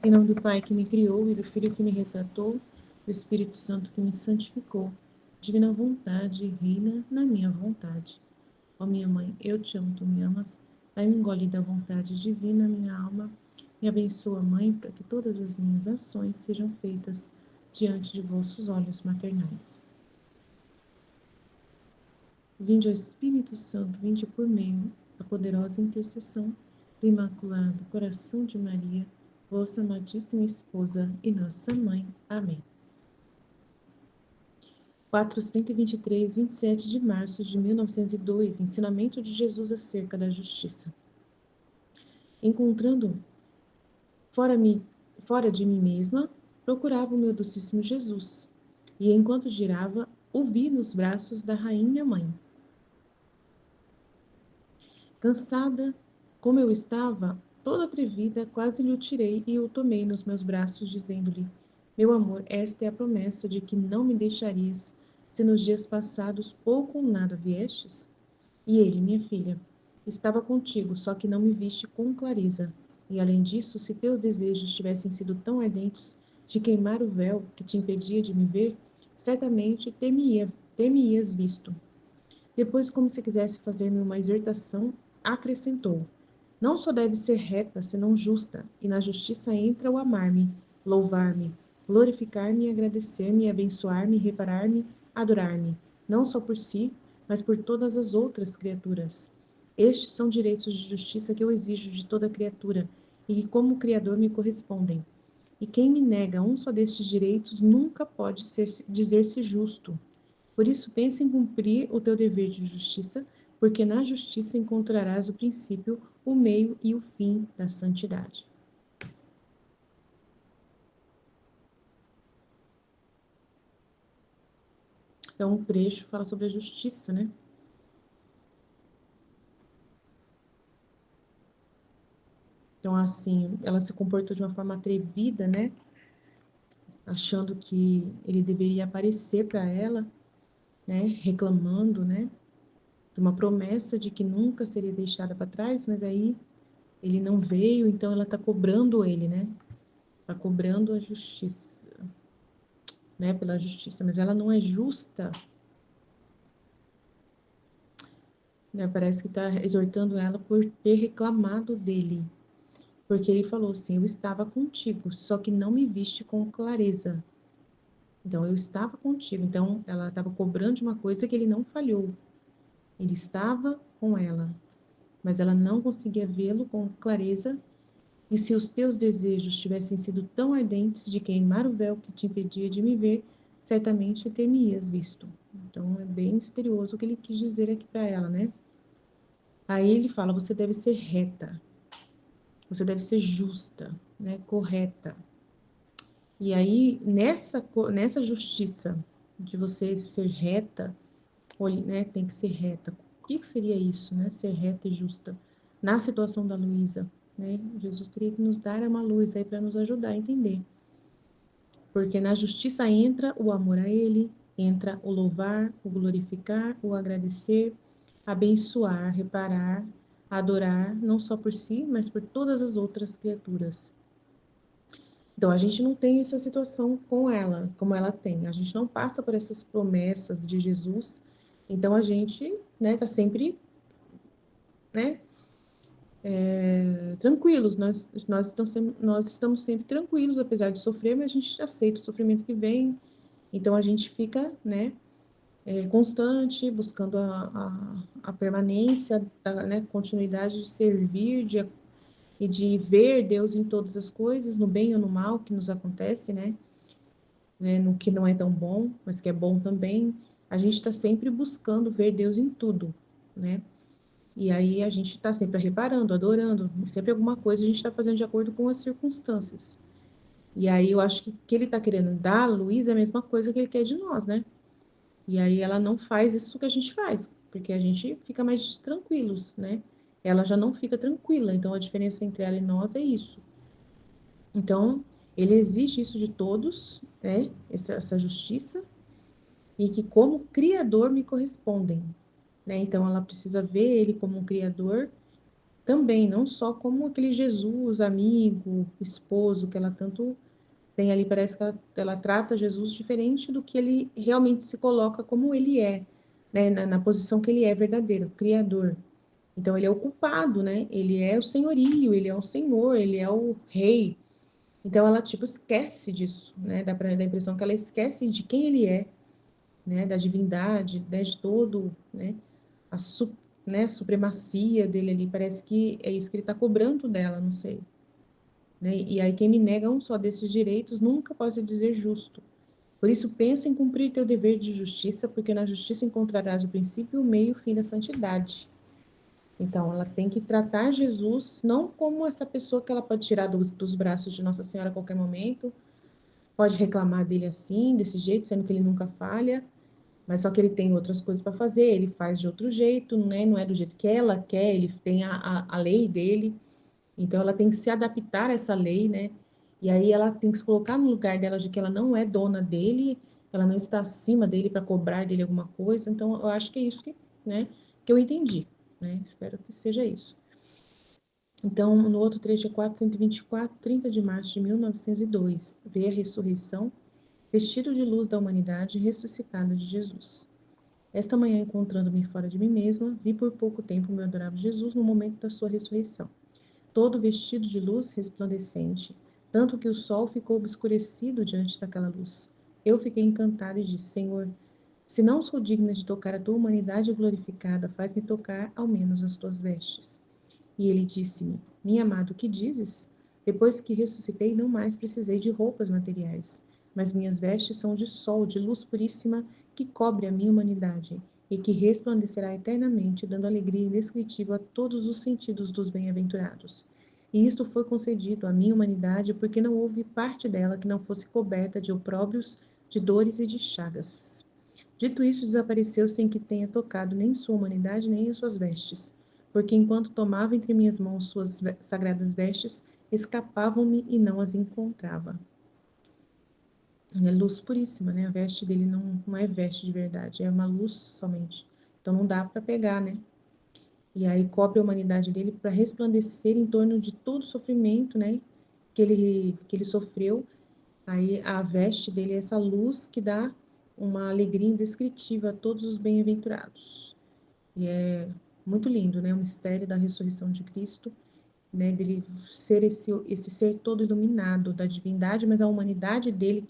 Em nome do Pai que me criou e do Filho que me resgatou, do Espírito Santo que me santificou. Divina vontade, reina na minha vontade. Ó minha mãe, eu te amo, tu me amas. Dai-me um gole da vontade divina, minha alma. Me abençoa, mãe, para que todas as minhas ações sejam feitas diante de vossos olhos maternais. Vinde ao Espírito Santo, vinde por meio da poderosa intercessão do Imaculado Coração de Maria, vossa amadíssima esposa e nossa mãe. Amém. 423, 27 de março de 1902, ensinamento de Jesus acerca da justiça. Encontrando fora de mim mesma, procurava o meu docíssimo Jesus, e enquanto girava, o vi nos braços da rainha mãe. Cansada como eu estava, toda atrevida, quase lhe o tirei e o tomei nos meus braços, dizendo-lhe: Meu amor, esta é a promessa de que não me deixarias, se nos dias passados pouco ou nada viestes? E ele, minha filha, estava contigo, só que não me viste com clareza. E além disso, se teus desejos tivessem sido tão ardentes de queimar o véu que te impedia de me ver, certamente ter-me-ias visto. Depois, como se quisesse fazer-me uma exortação, acrescentou: Não só deve ser reta, senão justa, e na justiça entra o amar-me, louvar-me, glorificar-me, agradecer-me, abençoar-me, reparar-me, adorar-me, não só por si, mas por todas as outras criaturas. Estes são direitos de justiça que eu exijo de toda criatura, e que, como Criador, me correspondem. E quem me nega um só destes direitos nunca pode dizer-se justo. Por isso, pensa em cumprir o teu dever de justiça, porque na justiça encontrarás o princípio, o meio e o fim da santidade. Então, um trecho fala sobre a justiça, né? Então, assim, ela se comportou de uma forma atrevida, né? Achando que ele deveria aparecer para ela, né? Reclamando, né? De uma promessa de que nunca seria deixada para trás, mas aí ele não veio, então ela está cobrando ele, né? Está cobrando a justiça, né? Pela justiça, mas ela não é justa, né? Parece que está exortando ela por ter reclamado dele, porque ele falou assim: Eu estava contigo, só que não me viste com clareza. Então, eu estava contigo. Então, ela estava cobrando de uma coisa que ele não falhou. Ele estava com ela, mas ela não conseguia vê-lo com clareza. E se os teus desejos tivessem sido tão ardentes de queimar o véu que te impedia de me ver, certamente ter-me-ias visto. Então, é bem misterioso o que ele quis dizer aqui para ela, né? Aí ele fala: você deve ser reta, você deve ser justa, né? Correta. E aí, nessa justiça de você ser reta, né, tem que ser reta. O que seria isso, né? Ser reta e justa. Na situação da Luísa, né? Jesus teria que nos dar uma luz aí para nos ajudar a entender. Porque na justiça entra o amor a Ele, entra o louvar, o glorificar, o agradecer, abençoar, reparar, adorar, não só por si, mas por todas as outras criaturas. Então, a gente não tem essa situação com ela, como ela tem. A gente não passa por essas promessas de Jesus. Então, a gente, né, tá sempre, né, tranquilos. Nós estamos sempre tranquilos, apesar de sofrer, mas a gente aceita o sofrimento que vem. Então, a gente fica, né, constante, buscando a permanência, né, continuidade de servir, e de ver Deus em todas as coisas, no bem ou no mal que nos acontece, né? No que não é tão bom, mas que é bom também, a gente está sempre buscando ver Deus em tudo, né? E aí a gente está sempre reparando, adorando, sempre alguma coisa a gente está fazendo de acordo com as circunstâncias. E aí eu acho que o que ele está querendo dar a Luísa é a mesma coisa que ele quer de nós, né? E aí ela não faz isso que a gente faz, porque a gente fica mais tranquilos, né? Ela já não fica tranquila, então a diferença entre ela e nós é isso. Então, ele exige isso de todos, né? Essa justiça, e que como criador me correspondem, né? Então ela precisa ver ele como um criador também, não só como aquele Jesus, amigo, esposo, que ela tanto tem ali, parece que ela trata Jesus diferente do que ele realmente se coloca como ele é, né, na posição que ele é verdadeiro, criador. Então, ele é o culpado, né? Ele é o senhorio, ele é o senhor, ele é o rei. Então, ela, tipo, esquece disso, né? Dá pra dar a impressão que ela esquece de quem ele é, né? Da divindade, né? De todo, né? A né? Supremacia dele ali. Parece que é isso que ele está cobrando dela, não sei. Né? E aí, quem me nega um só desses direitos nunca pode se dizer justo. Por isso, pensa em cumprir teu dever de justiça, porque na justiça encontrarás o princípio, o meio e o fim da santidade. Então, ela tem que tratar Jesus não como essa pessoa que ela pode tirar dos braços de Nossa Senhora a qualquer momento, pode reclamar dele assim, desse jeito, sendo que ele nunca falha, mas só que ele tem outras coisas para fazer, ele faz de outro jeito, né? Não é do jeito que ela quer, ele tem a lei dele, então ela tem que se adaptar a essa lei, né? E aí ela tem que se colocar no lugar dela de que ela não é dona dele, ela não está acima dele para cobrar dele alguma coisa, então eu acho que é isso que, né, que eu entendi, né? Espero que seja isso. Então, no outro trecho é 424, 30 de março de 1902, vê a ressurreição, vestido de luz da humanidade ressuscitado de Jesus. Esta manhã, encontrando-me fora de mim mesma, vi por pouco tempo o meu adorável Jesus no momento da sua ressurreição, todo vestido de luz resplandecente, tanto que o sol ficou obscurecido diante daquela luz. Eu fiquei encantada e disse: Senhor, se não sou digna de tocar a tua humanidade glorificada, faz-me tocar ao menos as tuas vestes. E ele disse-me: Minha amada, o que dizes? Depois que ressuscitei, não mais precisei de roupas materiais, mas minhas vestes são de sol, de luz puríssima, que cobre a minha humanidade e que resplandecerá eternamente, dando alegria indescritível a todos os sentidos dos bem-aventurados. E isto foi concedido à minha humanidade porque não houve parte dela que não fosse coberta de opróbrios, de dores e de chagas. Dito isso, desapareceu sem que tenha tocado nem sua humanidade nem as suas vestes, porque enquanto tomava entre minhas mãos suas sagradas vestes, escapavam-me e não as encontrava. É luz puríssima, né? A veste dele não é veste de verdade, é uma luz somente. Então não dá para pegar, né? E aí cobre a humanidade dele para resplandecer em torno de todo o sofrimento, né? Que ele sofreu. Aí a veste dele é essa luz que dá uma alegria indescritível a todos os bem-aventurados. E é muito lindo, né? O mistério da ressurreição de Cristo, né? Dele ser esse ser todo iluminado da divindade, mas a humanidade dele,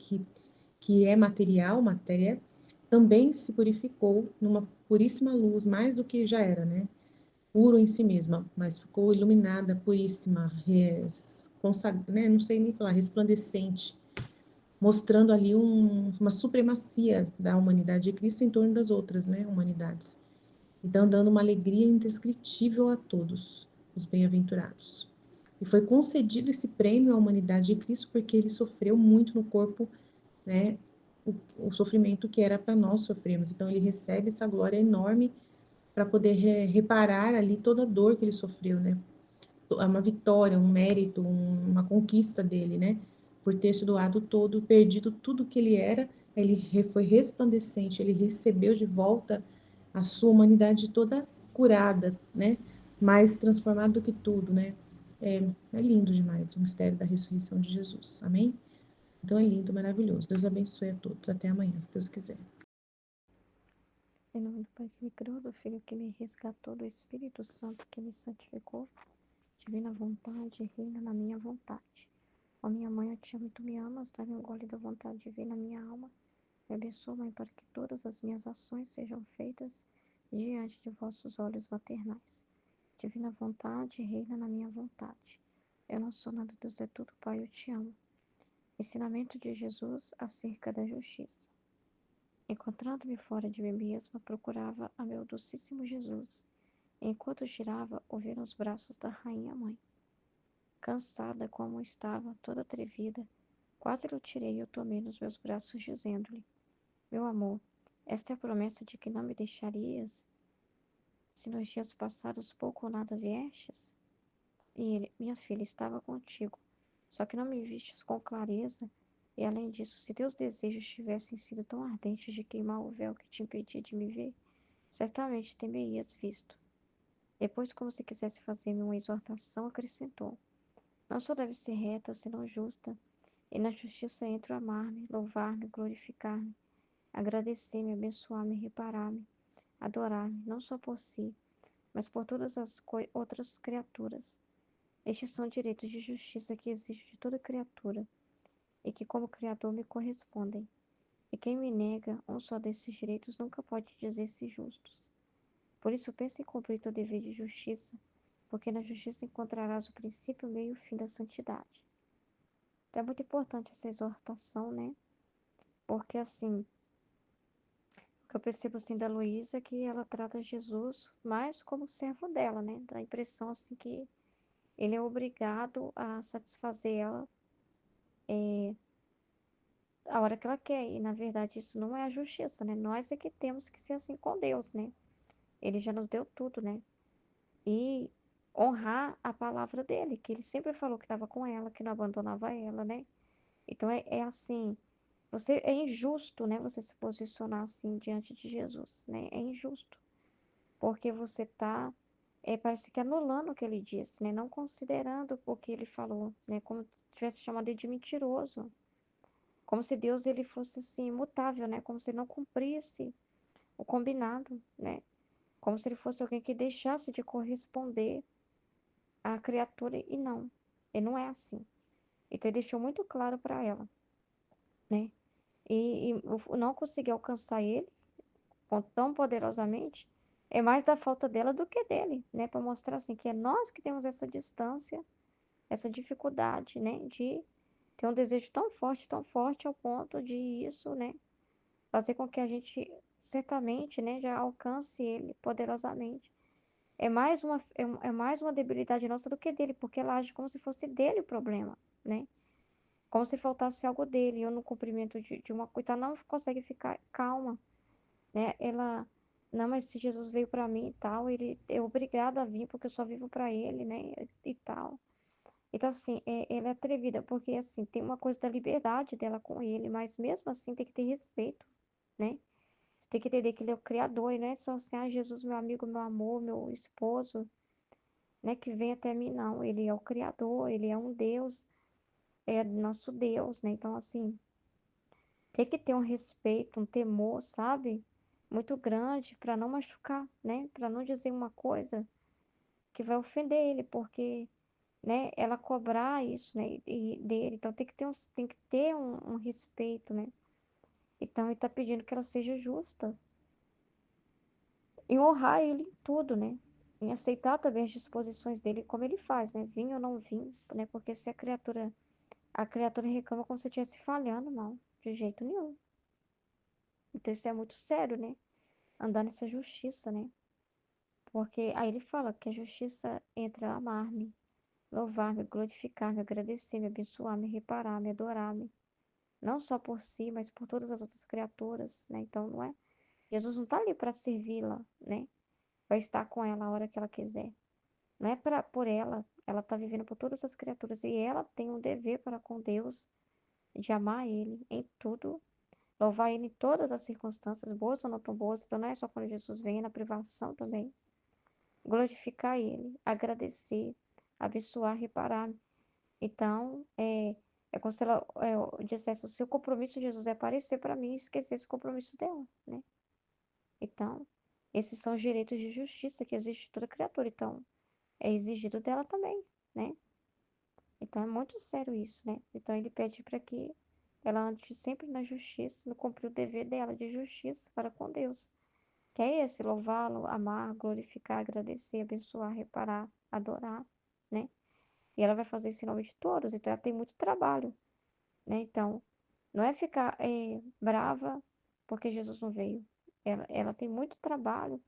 que é material, matéria, também se purificou numa puríssima luz, mais do que já era, né? Puro em si mesma, mas ficou iluminada, puríssima, né? Não sei nem falar, resplandecente, mostrando ali uma supremacia da humanidade de Cristo em torno das outras, né, humanidades. Então, dando uma alegria indescritível a todos os bem-aventurados. E foi concedido esse prêmio à humanidade de Cristo porque ele sofreu muito no corpo, né, o sofrimento que era para nós sofrermos. Então, ele recebe essa glória enorme para poder reparar ali toda a dor que ele sofreu, né? É uma vitória, um mérito, uma conquista dele, né? Por ter se doado todo, perdido tudo que ele era, ele foi resplandecente, ele recebeu de volta a sua humanidade toda curada, né? Mais transformado do que tudo, né? É lindo demais o mistério da ressurreição de Jesus. Amém? Então é lindo, maravilhoso. Deus abençoe a todos. Até amanhã, se Deus quiser. Em nome do Pai que me criou, do Filho que me resgatou, do Espírito Santo que me santificou, divina vontade, reina na minha vontade. Ó minha mãe, eu te amo e tu me amas, dá-me um gole da vontade divina, minha alma. Me abençoa, Mãe, para que todas as minhas ações sejam feitas diante de vossos olhos maternais. Divina vontade, reina na minha vontade. Eu não sou nada, Deus é tudo, Pai, eu te amo. Ensinamento de Jesus acerca da justiça. Encontrando-me fora de mim mesma, procurava a meu docíssimo Jesus. Enquanto girava, ouvi nos braços da rainha mãe. Cansada como estava, toda atrevida, quase lhe tirei e o tomei nos meus braços, dizendo-lhe: Meu amor, esta é a promessa de que não me deixarias, se nos dias passados pouco ou nada viestes? E ele: Minha filha, estava contigo, só que não me vistes com clareza, e além disso, se teus desejos tivessem sido tão ardentes de queimar o véu que te impedia de me ver, certamente ter-me-ias visto. Depois, como se quisesse fazer-me uma exortação, acrescentou: não só deve ser reta, senão justa, e na justiça entro a amar-me, louvar-me, glorificar-me, agradecer-me, abençoar-me, reparar-me, adorar-me, não só por si, mas por todas as outras criaturas. Estes são direitos de justiça que exijo de toda criatura, e que como Criador me correspondem. E quem me nega um só desses direitos nunca pode dizer-se justos. Por isso pense em cumprir teu dever de justiça, porque na justiça encontrarás o princípio, o meio e o fim da santidade. Então é muito importante essa exortação, né? Porque assim, o que eu percebo assim da Luísa é que ela trata Jesus mais como servo dela, né? Dá a impressão assim que ele é obrigado a satisfazer ela a hora que ela quer. E na verdade isso não é a justiça, né? Nós é que temos que ser assim com Deus, né? Ele já nos deu tudo, né? E honrar a palavra dele, que ele sempre falou que estava com ela, que não abandonava ela, né? Então é assim, você é injusto, né? Você se posicionar assim diante de Jesus, né? É injusto, porque você tá, parece que anulando o que ele disse, né? Não considerando o que ele falou, né? Como tivesse chamado ele de mentiroso, como se Deus ele fosse assim imutável, né? Como se ele não cumprisse o combinado, né? Como se ele fosse alguém que deixasse de corresponder à criatura e não. Ele não é assim. Então ele deixou muito claro para ela, né? E não conseguir alcançar ele tão poderosamente é mais da falta dela do que dele, né? Para mostrar assim que é nós que temos essa distância, essa dificuldade, né? De ter um desejo tão forte ao ponto de isso, né? Fazer com que a gente certamente, né? Já alcance ele poderosamente. É mais uma debilidade nossa do que dele, porque ela age como se fosse dele o problema, né? Como se faltasse algo dele, eu no cumprimento de uma coisa, ela não consegue ficar calma, né? Ela, não, mas se Jesus veio para mim e tal, ele é obrigado a vir porque eu só vivo para ele, né? E tal. Então, assim, ela é atrevida, porque, assim, tem uma coisa da liberdade dela com ele, mas mesmo assim tem que ter respeito, né? Você tem que entender que ele é o Criador, e não é só assim, ah, Jesus, meu amigo, meu amor, meu esposo, né, que vem até mim, não. Ele é o Criador, ele é um Deus, é nosso Deus, né? Então, assim, tem que ter um respeito, um temor, sabe? Muito grande para não machucar, né? Para não dizer uma coisa que vai ofender ele, porque, né, ela cobrar isso, né, e dele, então tem que ter um respeito, né? Então ele tá pedindo que ela seja justa e honrar ele em tudo, né? Em aceitar também as disposições dele, como ele faz, né? Vim ou não vim, né? Porque se a criatura reclama como se estivesse falhando, não, de jeito nenhum. Então isso é muito sério, né? Andar nessa justiça, né? Porque aí ele fala que a justiça entra a amar-me, louvar-me, glorificar-me, agradecer-me, abençoar-me, reparar-me, adorar-me. Não só por si, mas por todas as outras criaturas, né? Então, não é? Jesus não está ali para servi-la, né? Para estar com ela a hora que ela quiser. Não é por ela. Ela está vivendo por todas as criaturas. E ela tem um dever para com Deus de amar Ele em tudo. Louvar Ele em todas as circunstâncias, boas ou não tão boas. Então, não é só quando Jesus vem, é na privação também. Glorificar Ele, agradecer, abençoar, reparar. Então, é como se ela dissesse: o seu compromisso, Jesus, é aparecer para mim e esquecer esse compromisso dela, né? Então, esses são os direitos de justiça que existe de toda criatura. Então, é exigido dela também, né? Então, é muito sério isso, né? Então, ele pede para que ela ande sempre na justiça, no cumprir o dever dela de justiça para com Deus. Que é esse, louvá-lo, amar, glorificar, agradecer, abençoar, reparar, adorar, né? E ela vai fazer isso em nome de todos, então ela tem muito trabalho, né? Então, não é ficar brava porque Jesus não veio. Ela tem muito trabalho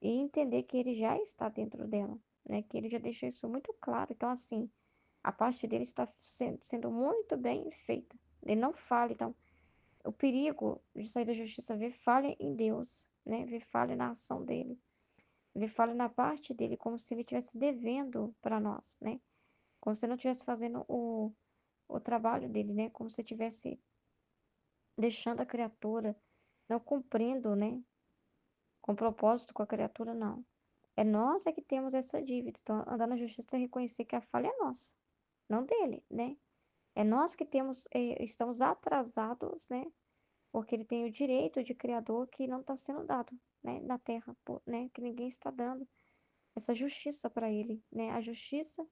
e entender que ele já está dentro dela, né? Que ele já deixou isso muito claro. Então, assim, a parte dele está sendo muito bem feita. Ele não fala, então, o perigo de sair da justiça é ver falha em Deus, né? Ver falha na ação dele, ver falha na parte dele, como se ele estivesse devendo para nós, né? Como se ele não estivesse fazendo o trabalho dele, né? Como se estivesse deixando a criatura, não cumprindo, né? Com propósito com a criatura, não. É nós é que temos essa dívida. Então, andar na justiça é reconhecer que a falha é nossa, não dele, né? É nós que estamos atrasados, né? Porque ele tem o direito de criador que não está sendo dado, né? Na terra, né? Que ninguém está dando essa justiça para ele, né? A justiça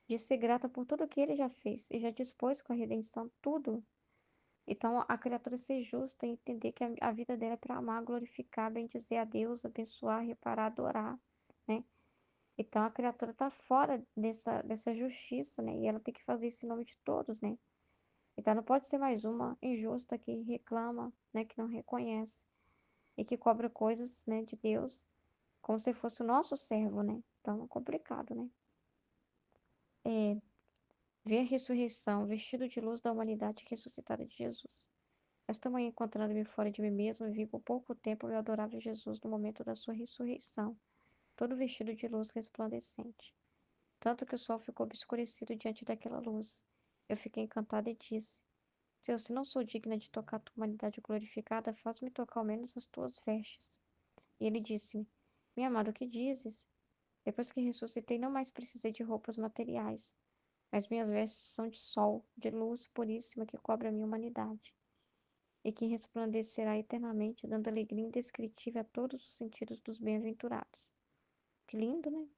de ser grata por tudo que ele já fez e já dispôs com a redenção, tudo. Então, a criatura ser justa e entender que a vida dela é para amar, glorificar, bendizer a Deus, abençoar, reparar, adorar, né? Então, a criatura está fora dessa justiça, né? E ela tem que fazer isso em nome de todos, né? Então, não pode ser mais uma injusta que reclama, né? Que não reconhece e que cobra coisas, né? De Deus como se fosse o nosso servo, né? Então, é complicado, né? É, ver a ressurreição, vestido de luz da humanidade ressuscitada de Jesus. Esta manhã, encontrando-me fora de mim mesmo, vi por pouco tempo o meu adorável Jesus no momento da sua ressurreição, todo vestido de luz resplandecente. Tanto que o sol ficou obscurecido diante daquela luz. Eu fiquei encantada e disse: Senhor, se não sou digna de tocar a tua humanidade glorificada, faz-me tocar ao menos as tuas vestes. E ele disse-me: Minha amada, o que dizes? Depois que ressuscitei, não mais precisei de roupas materiais, mas minhas vestes são de sol, de luz puríssima que cobre a minha humanidade e que resplandecerá eternamente, dando alegria indescritível a todos os sentidos dos bem-aventurados. Que lindo, né? Ele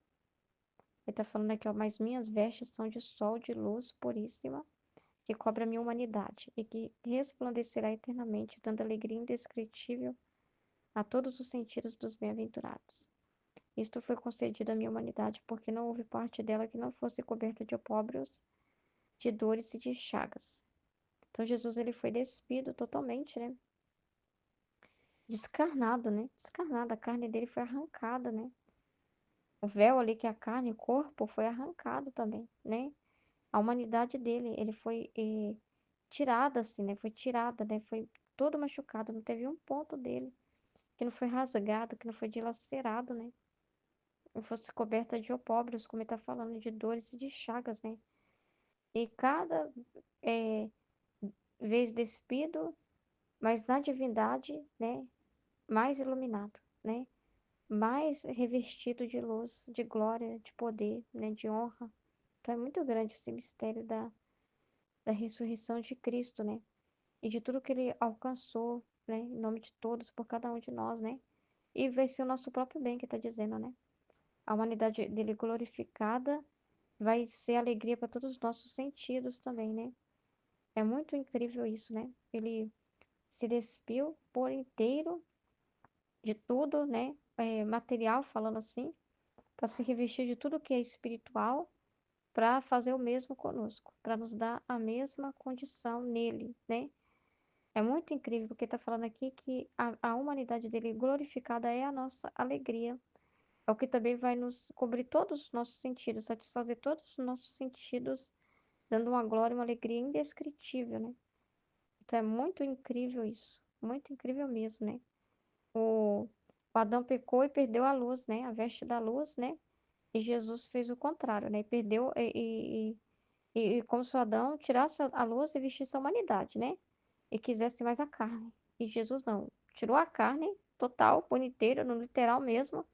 está falando aqui, ó, mas minhas vestes são de sol, de luz puríssima, que cobre a minha humanidade, e que resplandecerá eternamente, dando alegria indescritível a todos os sentidos dos bem-aventurados. Isto foi concedido à minha humanidade, porque não houve parte dela que não fosse coberta de opróbrios, de dores e de chagas. Então Jesus ele foi despido totalmente, né? Descarnado, né? Descarnado, a carne dele foi arrancada, né? O véu ali que é a carne, o corpo, foi arrancado também, né? A humanidade dele, ele foi tirada, assim, né? Foi tirada, né? Foi todo machucado, não teve um ponto dele que não foi rasgado, que não foi dilacerado, né? Não fosse coberta de opróbrios, como ele tá falando, de dores e de chagas, né? E cada é, vez despido, mas na divindade, né? Mais iluminado, né? Mais revestido de luz, de glória, de poder, né? De honra. Então é muito grande esse mistério da ressurreição de Cristo, né? E de tudo que ele alcançou, né? Em nome de todos, por cada um de nós, né? E vai ser o nosso próprio bem que está dizendo, né? A humanidade dele glorificada vai ser alegria para todos os nossos sentidos também, né? É muito incrível isso, né? Ele se despiu por inteiro de tudo, né? Material, falando assim, para se revestir de tudo que é espiritual, para fazer o mesmo conosco, para nos dar a mesma condição nele, né? É muito incrível, porque está falando aqui que a humanidade dele glorificada é a nossa alegria. É o que também vai nos cobrir todos os nossos sentidos, satisfazer todos os nossos sentidos, dando uma glória, uma alegria indescritível, né? Então é muito incrível isso, muito incrível mesmo, né? O Adão pecou e perdeu a luz, né? A veste da luz, né? E Jesus fez o contrário, né? E perdeu, e como se o Adão tirasse a luz e vestisse a humanidade, né? E quisesse mais a carne. E Jesus não, tirou a carne total, por inteiro, no literal mesmo,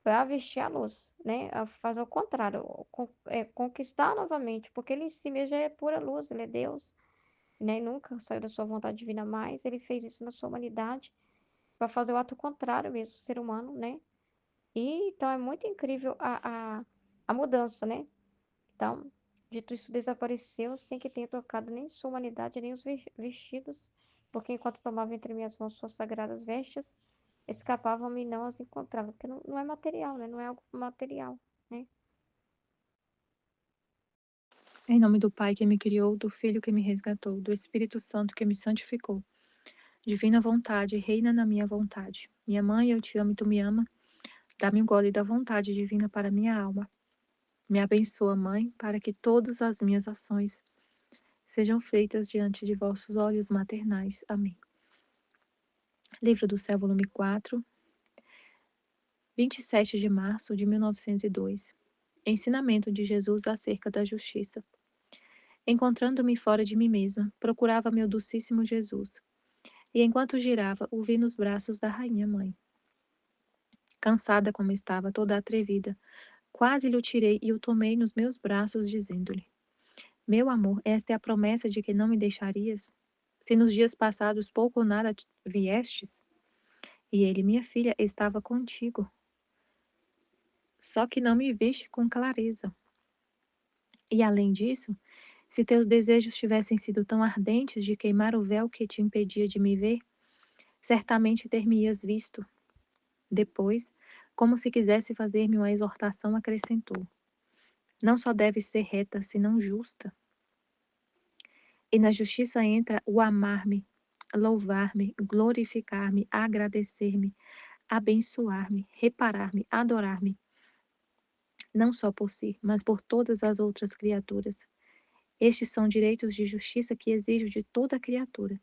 para vestir a luz, né? A fazer o contrário, conquistar novamente, porque ele em si mesmo já é pura luz, ele é Deus, né? E nunca saiu da sua vontade divina mais, ele fez isso na sua humanidade, para fazer o ato contrário mesmo, do ser humano, né? E então é muito incrível a mudança, né? Então, dito isso, desapareceu sem que tenha tocado nem sua humanidade, nem os vestidos, porque enquanto tomava entre minhas mãos suas sagradas vestes, escapavam-me e não as encontrava, porque não é material, né? Não é algo material, né? Em nome do Pai que me criou, do Filho que me resgatou, do Espírito Santo que me santificou. Divina vontade, reina na minha vontade. Minha mãe, eu te amo e tu me ama. Dá-me um gole da vontade divina para minha alma. Me abençoa, Mãe, para que todas as minhas ações sejam feitas diante de vossos olhos maternais. Amém. Livro do Céu, volume 4, 27 de março de 1902. Ensinamento de Jesus acerca da justiça. Encontrando-me fora de mim mesma, procurava meu docíssimo Jesus. E enquanto girava, o vi nos braços da rainha mãe. cansada como estava, toda atrevida. Quase lhe o tirei e o tomei nos meus braços, dizendo-lhe: Meu amor, esta é a promessa de que não me deixarias? Se nos dias passados pouco ou nada viestes? E ele, minha filha, estava contigo, só que não me viste com clareza. E além disso, se teus desejos tivessem sido tão ardentes de queimar o véu que te impedia de me ver, certamente ter-me-ias visto. Depois, como se quisesse fazer-me uma exortação, acrescentou: Não só deve ser reta, senão justa. E na justiça entra o amar-me, louvar-me, glorificar-me, agradecer-me, abençoar-me, reparar-me, adorar-me, não só por si, mas por todas as outras criaturas. Estes são direitos de justiça que exijo de toda criatura,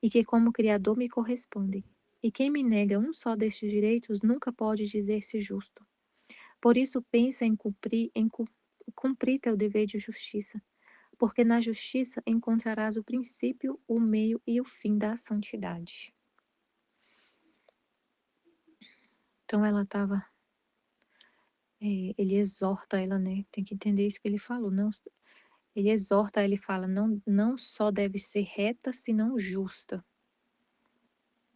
e que como Criador me correspondem. E quem me nega um só destes direitos nunca pode dizer-se justo. Por isso pensa em cumprir teu dever de justiça, porque na justiça encontrarás o princípio, o meio e o fim da santidade. Então ela estava, ele exorta ela, né? Tem que entender isso que ele falou. Não, ele exorta, ele fala, não só deve ser reta, senão justa.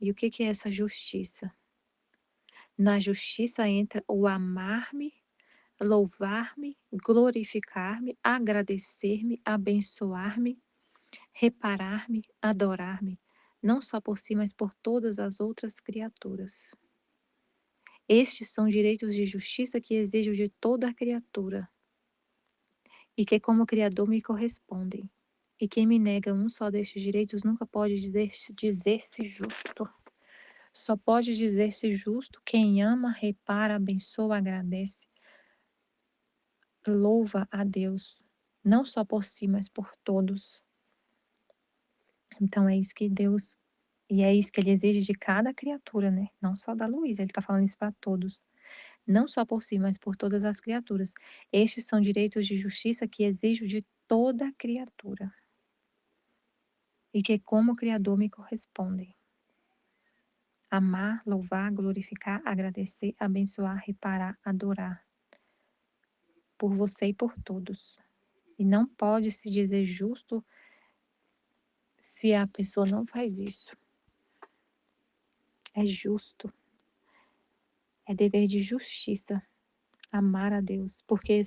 E o que é essa justiça? Na justiça entra o amar-me, louvar-me, glorificar-me, agradecer-me, abençoar-me, reparar-me, adorar-me, não só por si, mas por todas as outras criaturas. Estes são direitos de justiça que exijo de toda a criatura, e que como Criador me correspondem. E quem me nega um só destes direitos nunca pode dizer-se justo. Só pode dizer-se justo quem ama, repara, abençoa, agradece, louva a Deus, não só por si, mas por todos. Então é isso que Deus, e é isso que ele exige de cada criatura, né? Não só da Luísa, ele está falando isso para todos. Não só por si, mas por todas as criaturas. Estes são direitos de justiça que exijo de toda criatura, e que como Criador me correspondem. Amar, louvar, glorificar, agradecer, abençoar, reparar, adorar. Por você e por todos. E não pode se dizer justo se a pessoa não faz isso. É justo. É dever de justiça amar a Deus, porque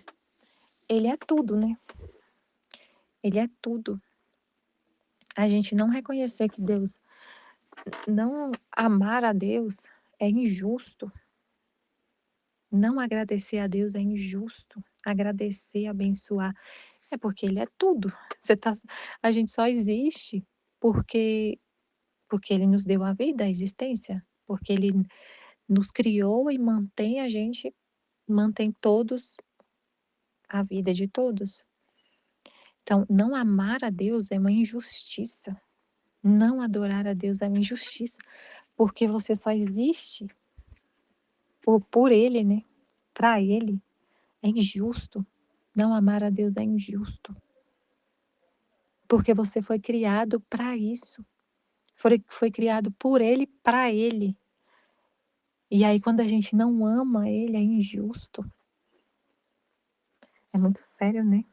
Ele é tudo, né? Ele é tudo. A gente não reconhecer que Deus, não amar a Deus é injusto. Não agradecer a Deus é injusto. Agradecer, abençoar, é porque Ele é tudo. A gente só existe porque Ele nos deu a vida, a existência, porque Ele nos criou e mantém a gente, mantém todos, a vida de todos. Então, não amar a Deus é uma injustiça. Não adorar a Deus é uma injustiça, porque você só existe por Ele, né? Para Ele. É injusto. Não amar a Deus é injusto. Porque você foi criado para isso. Foi criado por Ele, para Ele. E aí, quando a gente não ama Ele, é injusto. É muito sério, né?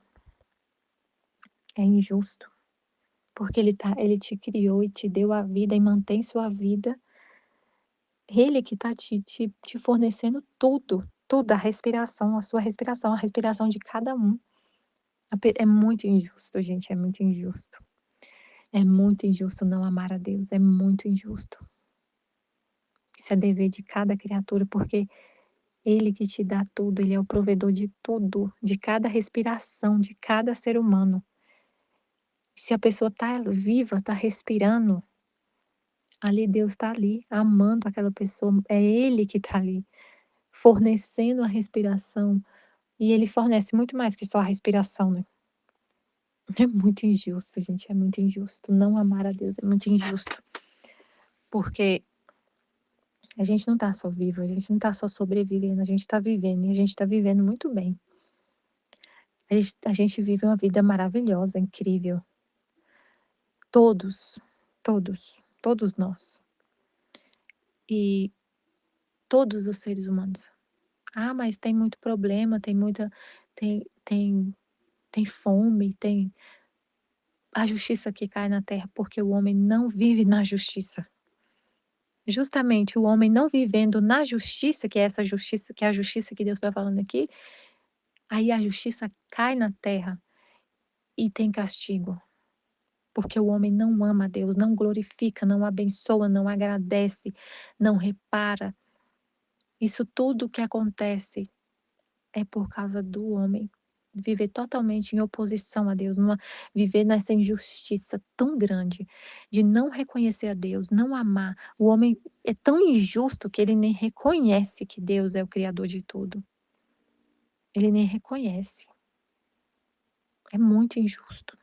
É injusto. Porque Ele te criou e te deu a vida e mantém sua vida. Ele que está te fornecendo tudo, tudo, a sua respiração, a respiração de cada um. É muito injusto, gente, é muito injusto. É muito injusto não amar a Deus, é muito injusto. Isso é dever de cada criatura, porque Ele que te dá tudo, Ele é o provedor de tudo, de cada respiração, de cada ser humano. Se a pessoa está viva, está respirando, ali Deus está ali, amando aquela pessoa, é Ele que está ali, fornecendo a respiração, e Ele fornece muito mais que só a respiração, né. É muito injusto, gente, é muito injusto. Não amar a Deus é muito injusto, porque a gente não está só vivo, a gente não está só sobrevivendo, a gente está vivendo, e a gente está vivendo muito bem. A gente vive uma vida maravilhosa, incrível. Todos, todos nós. E Todos os seres humanos. Ah, mas tem muito problema, tem muita, tem fome, tem a justiça que cai na terra, porque o homem não vive na justiça. Justamente o homem não vivendo na justiça, que é essa justiça, que é a justiça que Deus está falando aqui, aí a justiça cai na terra e tem castigo. Porque o homem não ama a Deus, não glorifica, não abençoa, não agradece, não repara. Isso tudo que acontece é por causa do homem viver totalmente em oposição a Deus, viver nessa injustiça tão grande de não reconhecer a Deus, não amar. O homem é tão injusto que ele nem reconhece que Deus é o Criador de tudo. Ele nem reconhece. É muito injusto.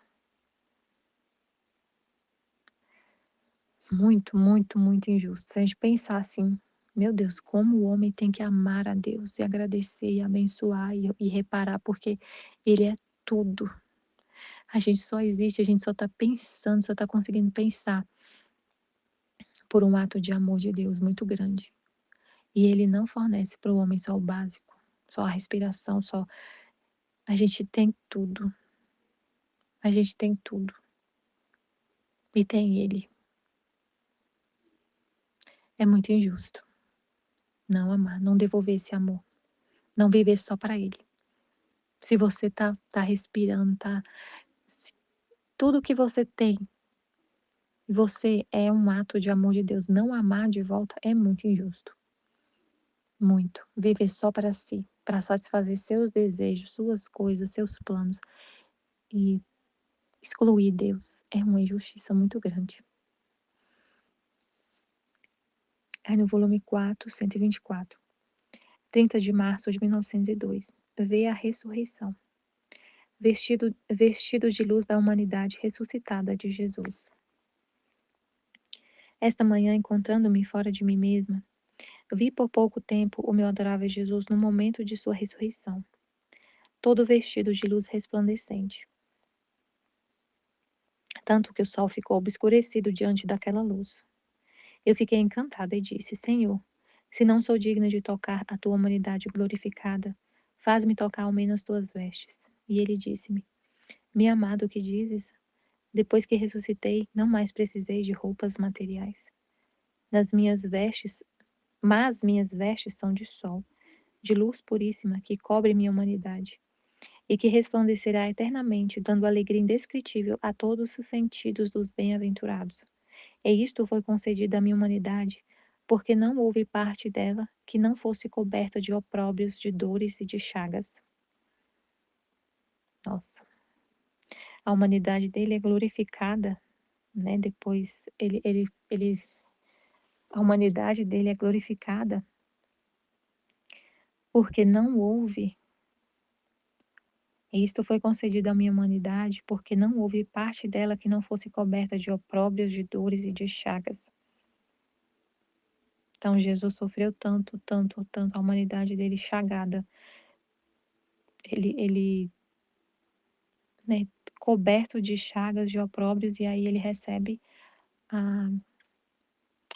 Muito, muito, muito injusto. Se a gente pensar assim, meu Deus, como o homem tem que amar a Deus e agradecer e abençoar e reparar, porque Ele é tudo. A gente só existe, a gente só está pensando, só está conseguindo pensar por um ato de amor de Deus muito grande. E Ele não fornece para o homem só o básico, só a respiração, só. A gente tem tudo. A gente tem tudo. E tem Ele. É muito injusto não amar, não devolver esse amor, não viver só para Ele. Se você tá respirando, tudo que você tem, você é um ato de amor de Deus. Não amar de volta é muito injusto. Muito. Viver só para si, para satisfazer seus desejos, suas coisas, seus planos e excluir Deus é uma injustiça muito grande. Aí no volume 4, 124, 30 de março de 1902, vê a ressurreição. Vestido de luz da humanidade ressuscitada de Jesus. Esta manhã, encontrando-me fora de mim mesma, vi por pouco tempo o meu adorável Jesus no momento de sua ressurreição, todo vestido de luz resplandecente. Tanto que o sol ficou obscurecido diante daquela luz. Eu fiquei encantada e disse: Senhor, se não sou digna de tocar a tua humanidade glorificada, faz-me tocar ao menos tuas vestes. E ele disse-me: Minha amada, o que dizes? Depois que ressuscitei, não mais precisei de roupas materiais. Mas minhas vestes são de sol, de luz puríssima que cobre minha humanidade, e que resplandecerá eternamente, dando alegria indescritível a todos os sentidos dos bem-aventurados. E isto foi concedido à minha humanidade, porque não houve parte dela que não fosse coberta de opróbrios, de dores e de chagas. Nossa, a humanidade dele é glorificada, né? Depois a humanidade dele é glorificada porque não houve. E isto foi concedido à minha humanidade, porque não houve parte dela que não fosse coberta de opróbrios, de dores e de chagas. Então Jesus sofreu tanto, tanto, tanto, a humanidade dele chagada. Ele né, coberto de chagas, de opróbrios, e aí ele recebe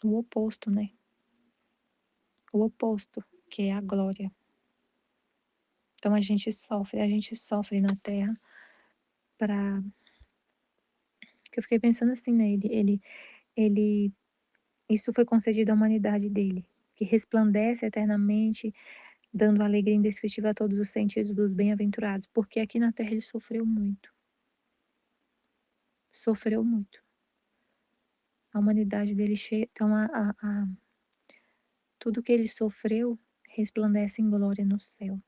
o oposto, né? O oposto, que é a glória. Então a gente sofre na terra para. Que eu fiquei pensando assim, né? Isso foi concedido à humanidade dele, que resplandece eternamente, dando alegria indescritível a todos os sentidos dos bem-aventurados, porque aqui na terra ele sofreu muito. Sofreu muito. A humanidade dele, então tudo que ele sofreu resplandece em glória no céu.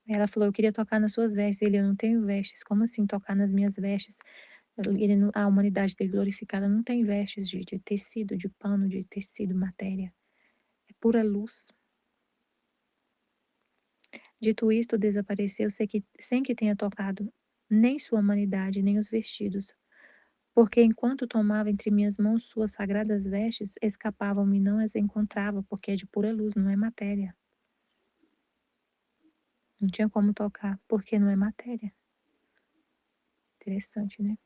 Ela falou: Eu queria tocar nas suas vestes. Ele: Eu não tenho vestes. Como assim tocar nas minhas vestes? A humanidade dele glorificada não tem vestes de tecido, de pano, de tecido, matéria. É pura luz. Dito isto, desapareceu sem que tenha tocado nem sua humanidade, nem os vestidos. Porque enquanto tomava entre minhas mãos suas sagradas vestes, escapavam-me e não as encontrava, porque é de pura luz, não é matéria. Não tinha como tocar, porque não é matéria. Interessante, né?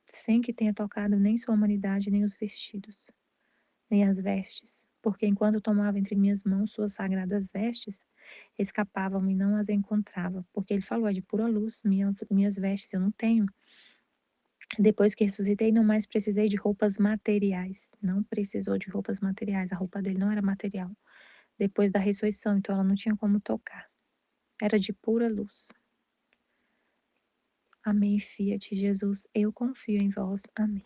Sem que tenha tocado nem sua humanidade, nem os vestidos. nem as vestes, porque enquanto tomava entre minhas mãos suas sagradas vestes, escapavam e não as encontrava, porque ele falou, é de pura luz, minhas vestes eu não tenho. Depois que ressuscitei, não mais precisei de roupas materiais. Não precisou de roupas materiais, a roupa dele não era material. Depois da ressurreição, então ela não tinha como tocar. Era de pura luz. Amém, Fiat, Jesus, eu confio em vós. Amém.